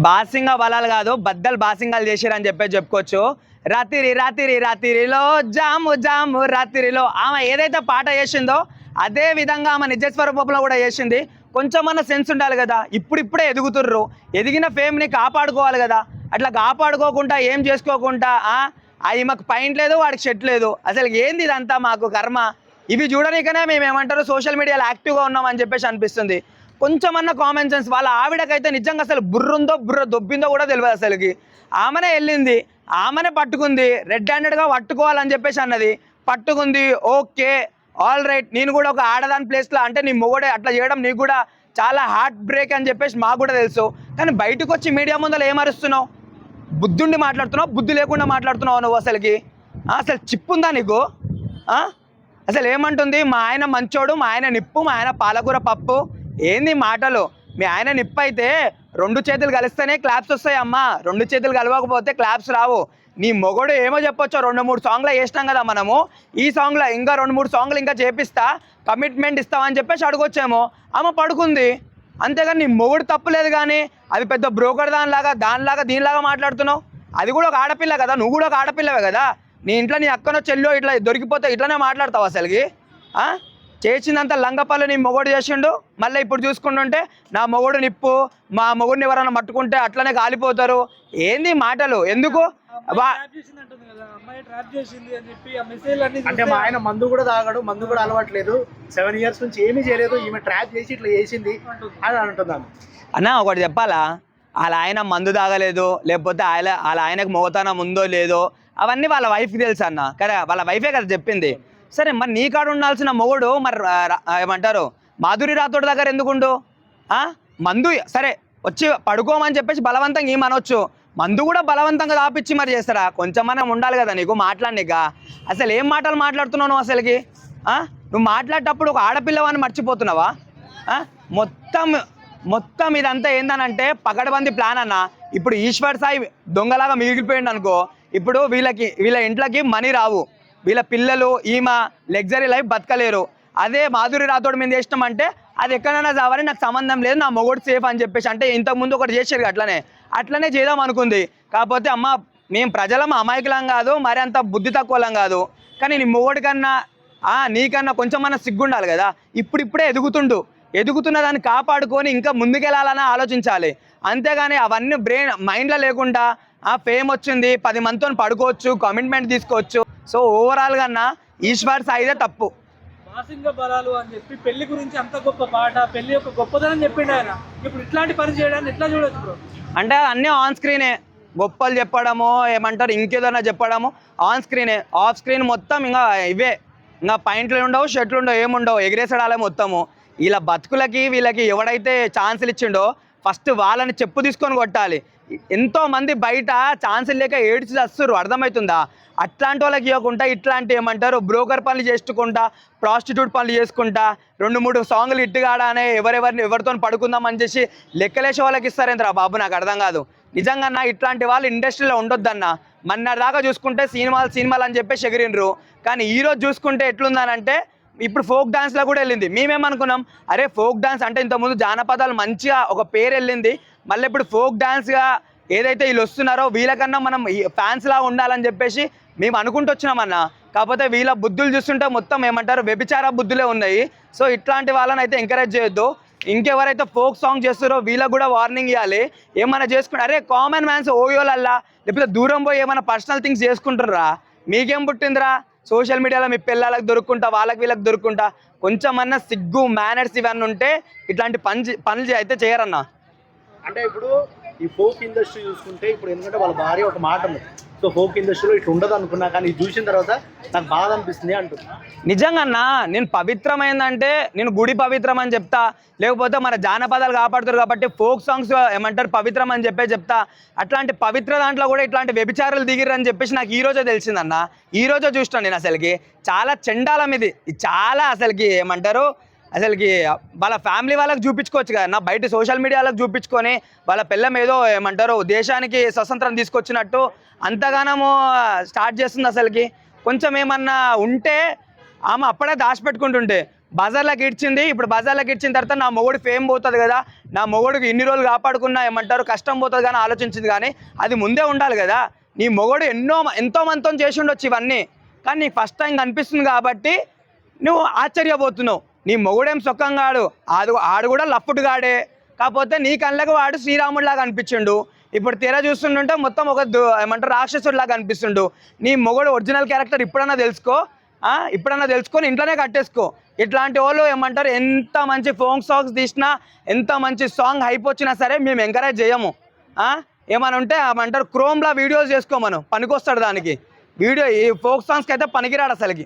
బాసింగా బలాలు కాదు బద్దలు బాసింగాలు చేసిరని చెప్పుకోవచ్చు. రాత్రిలో జాము జాము రాత్రిలో ఆమె ఏదైతే పాట చేసిందో అదే విధంగా ఆమె నిజ స్వరూపంలో కూడా చేసింది. కొంచెమన్నా సెన్స్ ఉండాలి కదా. ఇప్పుడిప్పుడే ఎదుగుతుర్రు, ఎదిగిన ఫేమ్ని కాపాడుకోవాలి కదా. అట్లా కాపాడుకోకుండా ఏం చేసుకోకుండా ఈమెకు పాయింట్ లేదు, వాడికి షెట్ లేదు. అసలు ఏంది ఇదంతా మాకు కర్మ. ఇవి చూడడానికనే మేము ఏమంటారు సోషల్ మీడియాలో యాక్టివ్గా ఉన్నామని చెప్పేసి అనిపిస్తుంది. కొంచెమన్నా కామన్ సెన్స్. వాళ్ళ ఆవిడకైతే నిజంగా అసలు బుర్రుందో బుర్ర దొబ్బిందో కూడా తెలియదు. అసలుకి ఆమెనే వెళ్ళింది, ఆమెనే పట్టుకుంది, రెడ్ హ్యాండెడ్గా పట్టుకోవాలని చెప్పేసి అన్నది, పట్టుకుంది. ఓకే ఆల్ రైట్, నేను కూడా ఒక ఆడదాని ప్లేస్లో అంటే నీ మొగడే అట్లా చేయడం నీకు కూడా చాలా హార్ట్ బ్రేక్ అని చెప్పేసి మాకు కూడా తెలుసు. కానీ బయటకు వచ్చి మీడియా ముందర ఏమరుస్తున్నావు? బుద్ధుండి మాట్లాడుతున్నావు, బుద్ధి లేకుండా మాట్లాడుతున్నావు నువ్వు. అసలు చిప్పుందా నీకు? అసలు ఏమంటుంది? మా ఆయన మంచోడు, మా ఆయన నిప్పు, మా ఆయన పాలకూర పప్పు. ఏంది మాటలు? మీ ఆయన నిప్పు అయితే 2 చేతులు కలిస్తేనే క్లాప్స్ వస్తాయి అమ్మా, 2 చేతులు కలవకపోతే క్లాప్స్ రావు. నీ మొగడు ఏమో చెప్పొచ్చో 2-3 సాంగ్లో వేసినాం కదా మనము, ఈ సాంగ్లో ఇంకా 2-3 సాంగ్లు ఇంకా చేపిస్తా, కమిట్మెంట్ ఇస్తామని చెప్పేసి అడగొచ్చేమో. ఆమె పడుకుంది అంతేగాని నీ మొగుడు తప్పులేదు. కానీ అది పెద్ద బ్రోకర్ దానిలాగా దీనిలాగా మాట్లాడుతున్నావు. అది కూడా ఒక ఆడపిల్ల కదా, నువ్వు కూడా ఒక ఆడపిల్లవే కదా. నీ ఇంట్లో నీ అక్కనో చెల్లో ఇట్లా దొరికిపోతే ఇట్లానే మాట్లాడతావు. అసలుకి చేసిందంత లంగపల్లి నీ మొగోడు చేసిండు. మళ్ళీ ఇప్పుడు చూసుకుంటుంటే నా మొగోడు నిప్పు, మా మొగుడిని ఎవరైనా మట్టుకుంటే అట్లనే కాలిపోతారు. ఏంది మాటలు? ఎందుకు? అంటే మా ఆయన మందు కూడా తాగాడు, మందు కూడా అలవాట్లేదు, 7 years నుంచి ఏమీ చేయలేదు, ఈమె ట్రాప్ చేసి ఇట్లా చేసింది అని అంటున్నాను. అన్న ఒకటి చెప్పాలా, వాళ్ళ ఆయన మందు తాగలేదు, లేకపోతే వాళ్ళ ఆయనకు మోగతనం ఉందో లేదో అవన్నీ వాళ్ళ వైఫ్కి తెలుసు అన్న. కదా, వాళ్ళ వైఫే కదా చెప్పింది. సరే మరి నీ కాడ ఉండాల్సిన మొగుడు మరి ఏమంటారు మాధురి రాథోడ్ దగ్గర ఎందుకుండు? మందు సరే వచ్చి పడుకోమని చెప్పేసి బలవంతంగా ఏమనొచ్చు, మందు కూడా బలవంతంగా దాపిచ్చి మరి చేస్తారా? కొంచెమన్నా ఉండాలి కదా నీకు మాట్లాడినిక. అసలు ఏం మాటలు మాట్లాడుతున్నావు నువ్వు? అసలుకి నువ్వు మాట్లాడేటప్పుడు ఒక ఆడపిల్లవాన్ని మర్చిపోతున్నావా? మొత్తం ఇదంతా ఏందనంటే పకడ్బందీ ప్లాన్ అన్న. ఇప్పుడు ఈశ్వర్ సాయి దొంగలాగా మిగిలిపోయింది అనుకో, ఇప్పుడు వీళ్ళ ఇంట్లోకి మనీ రావు, వీళ్ళ పిల్లలు ఈమె లగ్జరీ లైఫ్ బతకలేరు. అదే మాధురి రాథోడ్ మీద చేసినామంటే అది ఎక్కడైనా చావని నాకు సంబంధం లేదు, నా మొగుడు సేఫ్ అని చెప్పేసి. అంటే ఇంతకుముందు ఒకటి చేశారు అట్లనే చేద్దాం అనుకుంది. కాకపోతే అమ్మ మేము ప్రజలం అమాయకులం కాదు, మరి అంత బుద్ధి తక్కువలం కాదు. కానీ నీ మొగుడి కన్నా నీకన్నా కొంచెమన్నా సిగ్గుండాలి కదా. ఇప్పుడిప్పుడే ఎదుగుతున్న దాన్ని కాపాడుకొని ఇంకా ముందుకెళ్ళాలని ఆలోచించాలి. అంతేగాని అవన్నీ మైండ్లో లేకుండా ఫేమ్ వచ్చింది 10 మందితో పడుకోవచ్చు, కమిట్మెంట్ తీసుకోవచ్చు. సో ఓవరాల్గా ఈశ్వర్ సాయిదే తప్పు. బాసింగ బలాలు అని చెప్పి పెళ్లి గురించి అంత గొప్ప పాట, పెళ్లి యొక్క గొప్పదనం చెప్పిండు ఆయన. ఇప్పుడు ఇట్లాంటి పని చేయడాన్ని ఎట్లా చూడొచ్చు బ్రో? అంటే అన్నీ ఆన్ స్క్రీనే, గొప్పలు చెప్పడము ఏమంటారు ఇంకేదైనా చెప్పడము ఆన్ స్క్రీనే. ఆఫ్ స్క్రీన్ మొత్తం ఇంకా ఇవే, ఇంకా పాయింట్లు ఉండవు, షర్ట్లు ఉండవు, ఏముండవు, ఎగిరేసడాలే మొత్తము. ఇలా బతుకులకి వీళ్ళకి ఎవడైతే ఛాన్సులు ఇచ్చిండో ఫస్ట్ వాళ్ళని చెప్పు తీసుకొని కొట్టాలి. ఎంతోమంది బయట ఛాన్సులు లేక ఏడ్చి వస్తున్నారు, అర్థమవుతుందా? అట్లాంటి వాళ్ళకి ఇవ్వకుండా ఇట్లాంటి ఏమంటారు బ్రోకర్ పనులు చేసుకుంటా, ప్రాస్టిట్యూట్ పనులు చేసుకుంటా, 2-3 సాంగ్లు ఇట్టుగాడానే ఎవరితో పడుకుందామని చేసి లెక్కలేసే వాళ్ళకి ఇస్తారేంద్రా బాబు, నాకు అర్థం కాదు. నిజంగా ఇట్లాంటి వాళ్ళు ఇండస్ట్రీలో ఉండొద్దన్న. మొన్నటిదాకా చూసుకుంటే సినిమాలు అని చెప్పేసి ఎగిరినరు. కానీ ఈరోజు చూసుకుంటే ఎట్లుందనంటే ఇప్పుడు ఫోక్ డాన్స్లో కూడా వెళ్ళింది. మేమేమనుకున్నాం, అరే ఫోక్ డాన్స్ అంటే ఇంతకుముందు జానపదాలు మంచిగా ఒక పేరు వెళ్ళింది, మళ్ళీ ఇప్పుడు ఫోక్ డాన్స్గా ఏదైతే వీళ్ళు వస్తున్నారో వీళ్ళకన్నా మనం ఫ్యాన్స్లా ఉండాలని చెప్పేసి మేము అనుకుంటూ వచ్చినామన్న. కాకపోతే వీళ్ళ బుద్ధులు చూస్తుంటే మొత్తం ఏమంటారు వ్యభిచార బుద్ధులే ఉన్నాయి. సో ఇట్లాంటి వాళ్ళని అయితే ఎంకరేజ్ చేయొద్దు. ఇంకెవరైతే ఫోక్ సాంగ్ చేస్తారో వీళ్ళకి కూడా వార్నింగ్ ఇవ్వాలి. ఏమైనా చేసుకుంటే అరే కామన్ మ్యాన్స్ ఓయోలల్లా లేకపోతే దూరం పోయి ఏమైనా పర్సనల్ థింగ్స్ చేసుకుంటారా? మీకేం పుట్టిందిరా? సోషల్ మీడియాలో మీ పిల్లలకు దొరుకుంటా, వాళ్ళకి వీళ్ళకి దొరుకుంటా. కొంచెమన్నా సిగ్గు మేనర్స్ ఇవన్నీ ఉంటే ఇట్లాంటి పనులు అయితే చేయరన్నా. అంటే ఇప్పుడు ఈ ఫోక్ ఇండస్ట్రీ చూసుకుంటే ఇప్పుడు ఎందుకంటే వాళ్ళ భార్య ఒక మాట ఉంది, సో ఫోక్ ఇండస్ట్రీలో ఇట్లా ఉండదు అనుకున్నా, కానీ ఇది చూసిన తర్వాత నాకు బాధ అనిపిస్తుంది అంటున్నా. నిజంగా నేను పవిత్రమైందంటే నేను గుడి పవిత్రం అని చెప్తా, లేకపోతే మన జానపదాలు కాపాడుతారు కాబట్టి ఫోక్ సాంగ్స్ ఏమంటారు పవిత్రం అని చెప్తా. అట్లాంటి పవిత్ర దాంట్లో కూడా ఇట్లాంటి వ్యభిచారాలు దిగిరని చెప్పేసి నాకు ఈ రోజే తెలిసిందన్న. ఈ రోజే చూస్తాను నేను. అసలుకి చాలా చెండాలం ఇది చాలా. అసలుకి ఏమంటారు అసలుకి వాళ్ళ ఫ్యామిలీ వాళ్ళకి చూపించుకోవచ్చు కదా నా, బయట సోషల్ మీడియాలకు చూపించుకొని వాళ్ళ పిల్లం ఏదో ఏమంటారు దేశానికి స్వతంత్రం తీసుకొచ్చినట్టు అంతగానము స్టార్ట్ చేస్తుంది. అసలుకి కొంచెం ఏమన్నా ఉంటే ఆమె అప్పుడే దాచిపెట్టుకుంటుంటే బజార్లోకి ఇచ్చింది. ఇప్పుడు బజార్లోకి ఇచ్చిన తర్వాత నా మొగుడు ఫేమ్ పోతుంది కదా, నా మొగుడికి ఇన్ని రోజులు కాపాడుకున్నా ఏమంటారు కష్టం పోతుంది కానీ ఆలోచించింది. కానీ అది ముందే ఉండాలి కదా. నీ మొగుడు ఎంతో మందితో చేసి ఉండొచ్చు ఇవన్నీ, కానీ నీకు ఫస్ట్ టైం కనిపిస్తుంది కాబట్టి నువ్వు ఆశ్చర్యపోతున్నావు. నీ మొగుడేం సొక్కంగాడు, ఆడు కూడా లఫ్ట్ గాడే, కాకపోతే నీ కళ్ళకు వాడు శ్రీరాముడిలాగా అనిపించిండు. ఇప్పుడు తెర చూస్తుంటే మొత్తం ఒక ఏమంటారు రాక్షసుడిలాగా అనిపిస్తుండు. నీ మొగుడు ఒరిజినల్ క్యారెక్టర్ ఇప్పుడన్నా తెలుసుకొని ఇంట్లోనే కట్టేసుకో. ఇట్లాంటి వాళ్ళు ఏమంటారు ఎంత మంచి ఫోక్ సాంగ్స్ తీసినా, ఎంత మంచి సాంగ్ హైప్ వచ్చినా సరే మేము ఎంకరేజ్ చేయము. ఏమైనా ఉంటే ఏమంటారు క్రోమ్లో వీడియోస్ చేసుకోమను, పనికొస్తాడు దానికి. వీడియో ఈ ఫోక్ సాంగ్స్కి అయితే పనికిరాడు అసలుకి.